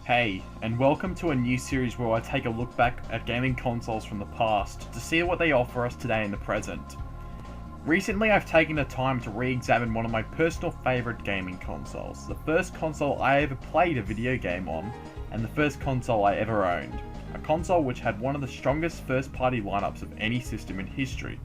Hey, and welcome to a new series where I take a look back at gaming consoles from the past to see what they offer us today in the present. Recently I've taken the time to re-examine one of my personal favourite gaming consoles, the first console I ever played a video game on, and the first console I ever owned. A console which had one of the strongest first-party lineups of any system in history.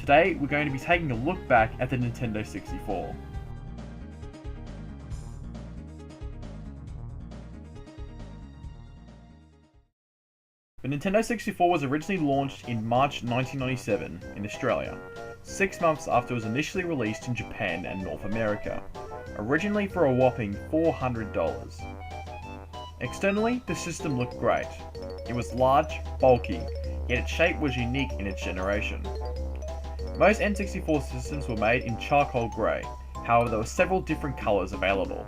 Today we're going to be taking a look back at the Nintendo 64. The Nintendo 64 was originally launched in March 1997 in Australia, 6 months after it was initially released in Japan and North America, originally for a whopping $400. Externally, the system looked great. It was large, bulky, yet its shape was unique in its generation. Most N64 systems were made in charcoal grey, however there were several different colours available.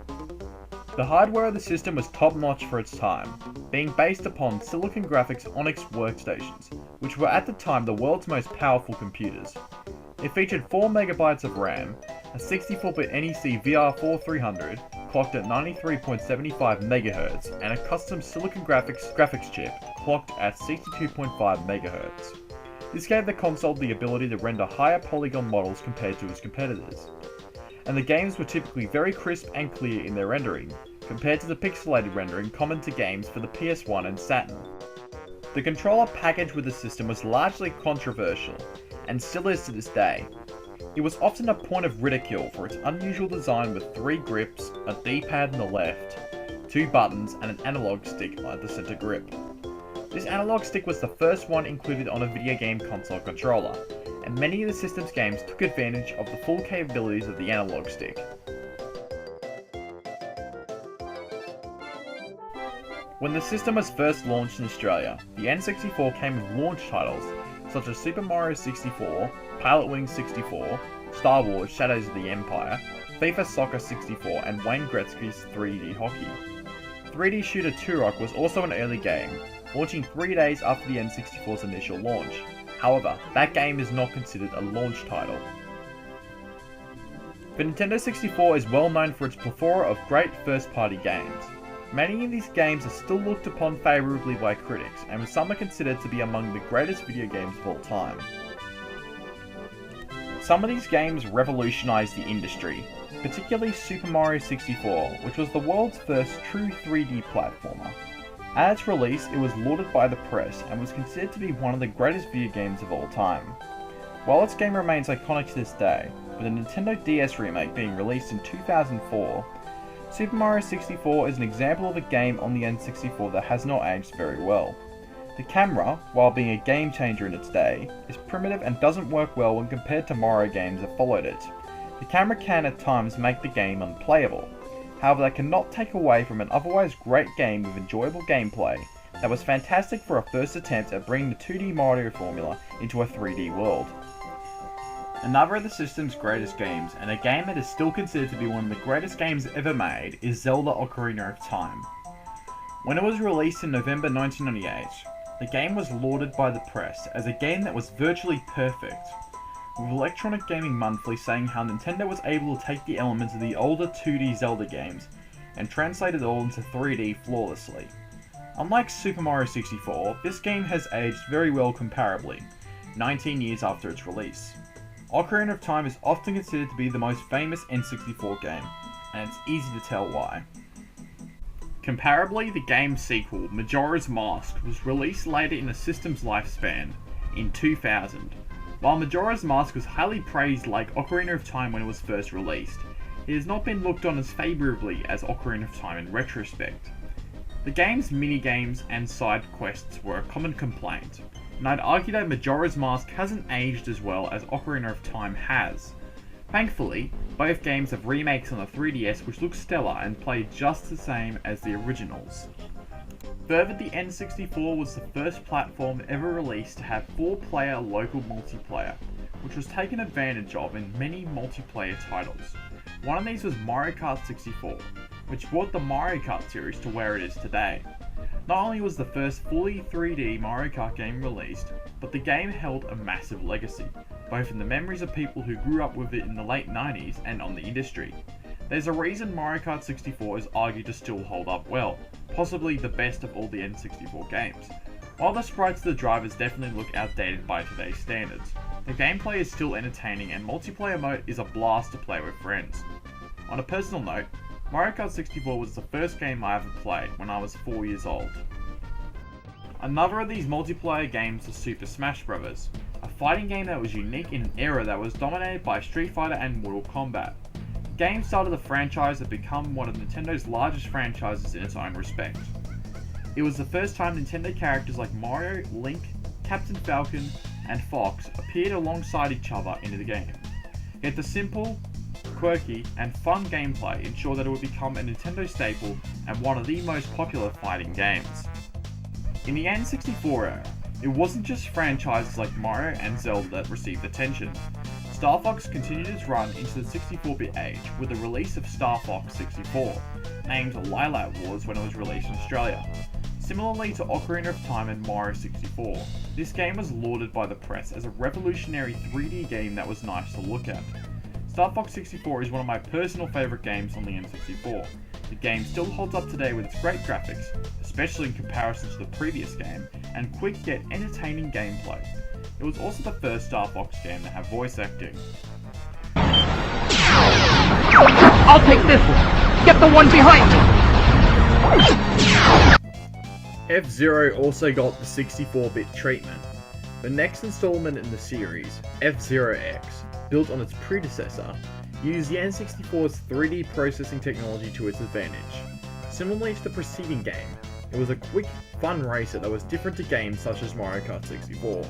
The hardware of the system was top-notch for its time, being based upon Silicon Graphics Onyx workstations, which were at the time the world's most powerful computers. It featured 4MB of RAM, a 64-bit NEC VR4300 clocked at 93.75 MHz, and a custom Silicon graphics chip clocked at 62.5 MHz. This gave the console the ability to render higher polygon models compared to its competitors, and the games were typically very crisp and clear in their rendering, compared to the pixelated rendering common to games for the PS1 and Saturn. The controller package with the system was largely controversial, and still is to this day. It was often a point of ridicule for its unusual design with 3 grips, a D-pad on the left, 2 buttons, and an analog stick at the center grip. This analog stick was the first one included on a video game console controller, and many of the system's games took advantage of the full capabilities of the analog stick. When the system was first launched in Australia, the N64 came with launch titles such as Super Mario 64, Pilotwings 64, Star Wars Shadows of the Empire, FIFA Soccer 64, and Wayne Gretzky's 3D Hockey. 3D Shooter Turok was also an early game, launching 3 days after the N64's initial launch. However, that game is not considered a launch title. The Nintendo 64 is well known for its plethora of great first-party games. Many of these games are still looked upon favourably by critics, and some are considered to be among the greatest video games of all time. Some of these games revolutionised the industry, particularly Super Mario 64, which was the world's first true 3D platformer. At its release, it was lauded by the press and was considered to be one of the greatest video games of all time. While its game remains iconic to this day, with a Nintendo DS remake being released in 2004, Super Mario 64 is an example of a game on the N64 that has not aged very well. The camera, while being a game changer in its day, is primitive and doesn't work well when compared to Mario games that followed it. The camera can at times make the game unplayable. However, that cannot take away from an otherwise great game with enjoyable gameplay that was fantastic for a first attempt at bringing the 2D Mario formula into a 3D world. Another of the system's greatest games, and a game that is still considered to be one of the greatest games ever made, is Zelda Ocarina of Time. When it was released in November 1998, the game was lauded by the press as a game that was virtually perfect, with Electronic Gaming Monthly saying how Nintendo was able to take the elements of the older 2D Zelda games and translate it all into 3D flawlessly. Unlike Super Mario 64, this game has aged very well comparably, 19 years after its release. Ocarina of Time is often considered to be the most famous N64 game, and it's easy to tell why. Comparably, the game's sequel, Majora's Mask, was released later in the system's lifespan, in 2000. While Majora's Mask was highly praised like Ocarina of Time when it was first released, it has not been looked on as favourably as Ocarina of Time in retrospect. The game's minigames and side quests were a common complaint, and I'd argue that Majora's Mask hasn't aged as well as Ocarina of Time has. Thankfully, both games have remakes on the 3DS which look stellar and play just the same as the originals. Further, the N64 was the first platform ever released to have 4-player local multiplayer, which was taken advantage of in many multiplayer titles. One of these was Mario Kart 64, which brought the Mario Kart series to where it is today. Not only was the first fully 3D Mario Kart game released, but the game held a massive legacy, both in the memories of people who grew up with it in the late 90s and on the industry. There's a reason Mario Kart 64 is argued to still hold up well, possibly the best of all the N64 games. While the sprites of the drivers definitely look outdated by today's standards, the gameplay is still entertaining and multiplayer mode is a blast to play with friends. On a personal note, Mario Kart 64 was the first game I ever played when I was 4 years old. Another of these multiplayer games is Super Smash Bros., a fighting game that was unique in an era that was dominated by Street Fighter and Mortal Kombat. The game started a franchise that became one of Nintendo's largest franchises in its own respect. It was the first time Nintendo characters like Mario, Link, Captain Falcon, and Fox appeared alongside each other in the game. Yet the simple, quirky, and fun gameplay ensured that it would become a Nintendo staple and one of the most popular fighting games. In the N64 era, it wasn't just franchises like Mario and Zelda that received attention. Star Fox continued its run into the 64-bit age with the release of Star Fox 64, named Lylat Wars when it was released in Australia. Similarly to Ocarina of Time and Mario 64, this game was lauded by the press as a revolutionary 3D game that was nice to look at. Star Fox 64 is one of my personal favourite games on the N64. The game still holds up today with its great graphics, especially in comparison to the previous game, and quick yet entertaining gameplay. It was also the first Star Fox game to have voice acting. I'll take this one! Get the one behind me! F-Zero also got the 64-bit treatment. The next installment in the series, F-Zero X, built on its predecessor, used the N64's 3D processing technology to its advantage. Similarly to the preceding game, it was a quick, fun racer that was different to games such as Mario Kart 64.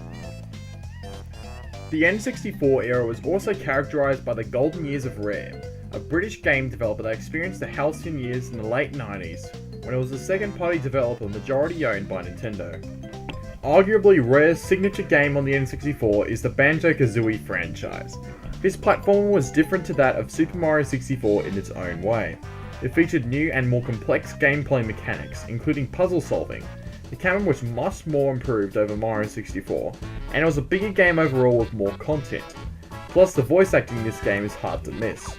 The N64 era was also characterised by the golden years of Rare, a British game developer that experienced the halcyon years in the late 90s, when it was the second-party developer majority owned by Nintendo. Arguably Rare's signature game on the N64 is the Banjo-Kazooie franchise. This platformer was different to that of Super Mario 64 in its own way. It featured new and more complex gameplay mechanics, including puzzle solving. The camera was much more improved over Mario 64, and it was a bigger game overall with more content. Plus, the voice acting in this game is hard to miss.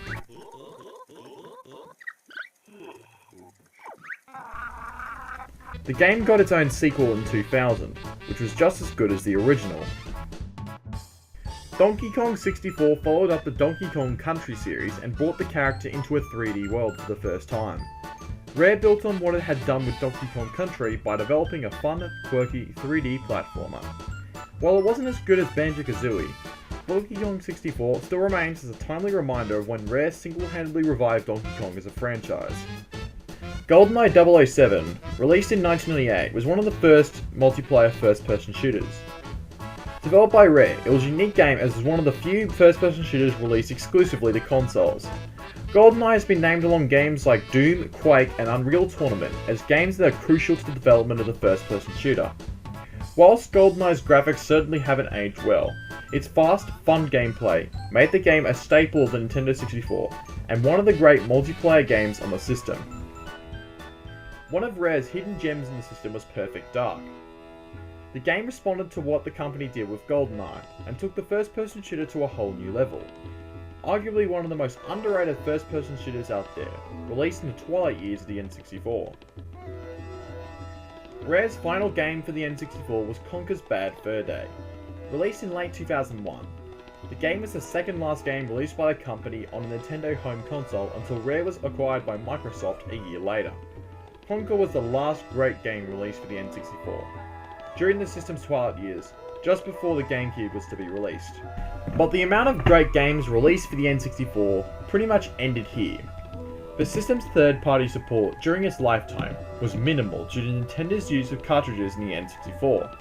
The game got its own sequel in 2000, which was just as good as the original. Donkey Kong 64 followed up the Donkey Kong Country series and brought the character into a 3D world for the first time. Rare built on what it had done with Donkey Kong Country by developing a fun, quirky 3D platformer. While it wasn't as good as Banjo-Kazooie, Donkey Kong 64 still remains as a timely reminder of when Rare single-handedly revived Donkey Kong as a franchise. GoldenEye 007, released in 1998, was one of the first multiplayer first-person shooters. Developed by Rare, it was a unique game as it was one of the few first-person shooters released exclusively to consoles. GoldenEye has been named along games like Doom, Quake, and Unreal Tournament as games that are crucial to the development of the first-person shooter. Whilst GoldenEye's graphics certainly haven't aged well, its fast, fun gameplay made the game a staple of the Nintendo 64 and one of the great multiplayer games on the system. One of Rare's hidden gems in the system was Perfect Dark. The game responded to what the company did with GoldenEye and took the first-person shooter to a whole new level. Arguably one of the most underrated first-person shooters out there, released in the twilight years of the N64. Rare's final game for the N64 was Conker's Bad Fur Day. Released in late 2001, the game was the second last game released by the company on a Nintendo home console until Rare was acquired by Microsoft a year later. Conker was the last great game released for the N64, during the system's twilight years, just before the GameCube was to be released. But the amount of great games released for the N64 pretty much ended here. The system's third-party support during its lifetime was minimal due to Nintendo's use of cartridges in the N64.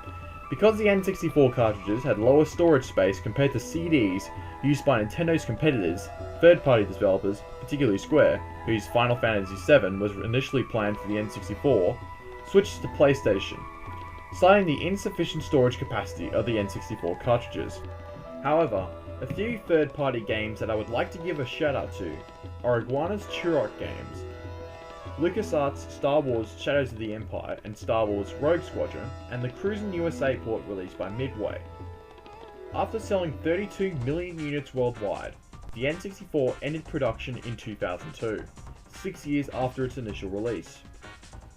Because the N64 cartridges had lower storage space compared to CDs used by Nintendo's competitors, third-party developers, particularly Square, whose Final Fantasy VII was initially planned for the N64, switched to PlayStation, citing the insufficient storage capacity of the N64 cartridges. However, a few third-party games that I would like to give a shout out to are Iguana's Turok games, LucasArts' Star Wars Shadows of the Empire and Star Wars Rogue Squadron, and the Cruisin' USA port released by Midway. After selling 32 million units worldwide, the N64 ended production in 2002, 6 years after its initial release.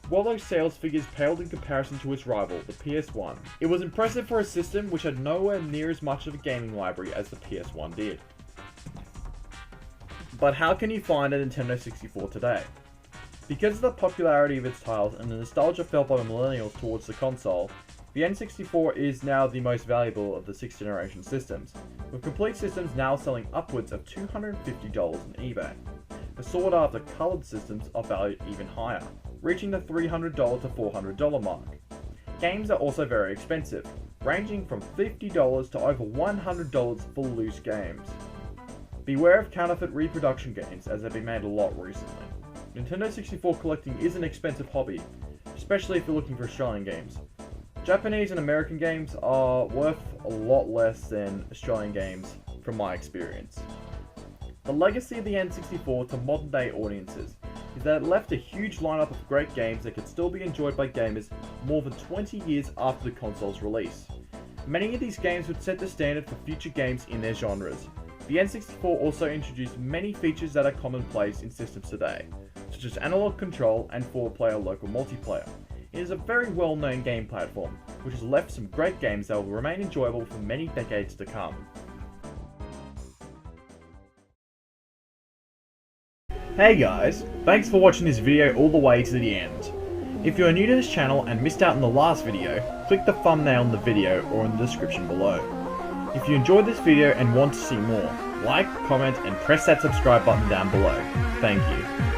While those sales figures paled in comparison to its rival, the PS1, it was impressive for a system which had nowhere near as much of a gaming library as the PS1 did. But how can you find a Nintendo 64 today? Because of the popularity of its titles and the nostalgia felt by millennials towards the console, the N64 is now the most valuable of the 6th generation systems, with complete systems now selling upwards of $250 on eBay. The sought after coloured systems are valued even higher, reaching the $300 to $400 mark. Games are also very expensive, ranging from $50 to over $100 for loose games. Beware of counterfeit reproduction games, as they've been made a lot recently. Nintendo 64 collecting is an expensive hobby, especially if you're looking for Australian games. Japanese and American games are worth a lot less than Australian games from my experience. The legacy of the N64 to modern day audiences is that it left a huge lineup of great games that could still be enjoyed by gamers more than 20 years after the console's release. Many of these games would set the standard for future games in their genres. The N64 also introduced many features that are commonplace in systems today, such as analog control and 4-player local multiplayer. It is a very well-known game platform, which has left some great games that will remain enjoyable for many decades to come. Hey guys, thanks for watching this video all the way to the end. If you are new to this channel and missed out on the last video, click the thumbnail in the video or in the description below. If you enjoyed this video and want to see more, like, comment and press that subscribe button down below. Thank you.